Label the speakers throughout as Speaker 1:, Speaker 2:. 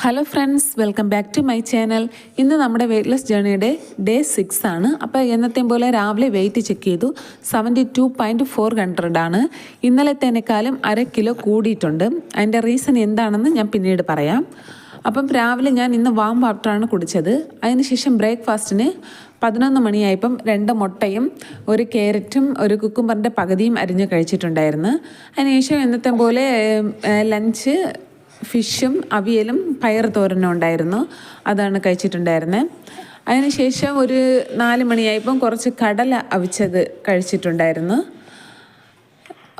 Speaker 1: Hello friends, welcome back to my channel. ഇന്ന് നമ്മുടെ weightless ജേണിയുടെ day 6 ആണ്. അപ്പോൾ എന്നത്തെയും പോലെ രാവിലെ വെയിറ്റ് ചെക്ക് ചെയ്തു. 72.400 ആണ്. ഇന്നലത്തേനേക്കാളും 1/2 കിലോ കൂടിയിട്ടുണ്ട്. അതിൻ്റെ റീസൺ എന്താണെന്ന് ഞാൻ പിന്നീട് പറയാം. അപ്പം രാവിലെ ഞാൻ ഇന്ന് വാം വാട്ടറാണ് കുടിച്ചത്. അതിനുശേഷം ബ്രേക്ക്ഫാസ്റ്റിന് 11 മണിയായപ്പം 2 മുട്ടയും 1 ക്യാരറ്റും 1 കുക്കുംബറിൻ്റെ പകുതിയും അരിഞ്ഞ് കഴിച്ചിട്ടുണ്ടായിരുന്നു. അതിനുശേഷം എന്നത്തെ പോലെ ലഞ്ച് ഫിഷും അവിയലും പയർ തോരനും ഉണ്ടായിരുന്നു. അതാണ് കഴിച്ചിട്ടുണ്ടായിരുന്നത്. അതിനുശേഷം ഒരു 4 മണിയായപ്പം കുറച്ച് കടല അവിച്ചത് കഴിച്ചിട്ടുണ്ടായിരുന്നു.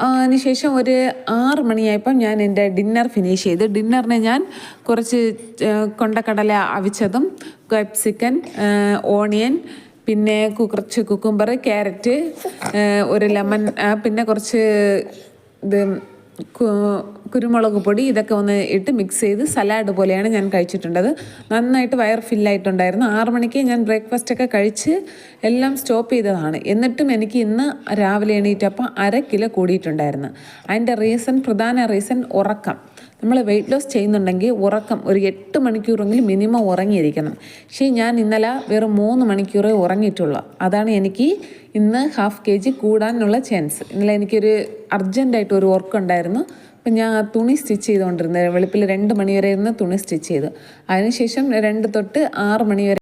Speaker 1: അതിനുശേഷം ഒരു 6 മണിയായപ്പം ഞാൻ എൻ്റെ ഡിന്നർ ഫിനിഷ് ചെയ്ത്. ഡിന്നറിന് ഞാൻ കുറച്ച് കൊണ്ടക്കടല അവിച്ചതും ക്യാപ്സിക്കൻ, ഓണിയൻ, പിന്നെ കുറച്ച് കുക്കുംബർ, ക്യാരറ്റ്, ഒരു ലെമൺ, പിന്നെ കുറച്ച് ഇത് കുരുമുളക് പൊടി, ഇതൊക്കെ ഒന്ന് ഇട്ട് മിക്സ് ചെയ്ത് സലാഡ് പോലെയാണ് ഞാൻ കഴിച്ചിട്ടുണ്ടത്. നന്നായിട്ട് വയർ ഫില്ലായിട്ടുണ്ടായിരുന്നു. 6 മണിക്ക് ഞാൻ ബ്രേക്ക്ഫാസ്റ്റൊക്കെ കഴിച്ച് എല്ലാം സ്റ്റോപ്പ് ചെയ്തതാണ്. എന്നിട്ടും എനിക്ക് ഇന്ന് രാവിലെ എണീറ്റപ്പോൾ 1/2 കിലോ കൂടിയിട്ടുണ്ടായിരുന്നു. അതിൻ്റെ പ്രധാന റീസൺ ഉറക്കം. നമ്മൾ വെയിറ്റ് ലോസ് ചെയ്യുന്നുണ്ടെങ്കിൽ ഉറക്കം ഒരു 8 മണിക്കൂറെങ്കിലും മിനിമം ഉറങ്ങിയിരിക്കണം. പക്ഷേ ഞാൻ ഇന്നലെ വെറും 3 മണിക്കൂറേ ഉറങ്ങിയിട്ടുള്ളൂ. അതാണ് എനിക്ക് ഇന്ന് 1/2 kg കൂടാനുള്ള ചാൻസ്. ഇന്നലെ എനിക്കൊരു അർജൻറ്റായിട്ട് ഒരു വർക്ക് ഉണ്ടായിരുന്നു. അപ്പം ഞാൻ തുണി സ്റ്റിച്ച് ചെയ്തുകൊണ്ടിരുന്നത്. വെളുപ്പിൽ 2 മണി വരെ ഇരുന്ന് തുണി സ്റ്റിച്ച് ചെയ്തു. അതിനുശേഷം 2 തൊട്ട് 6 മണി വരെ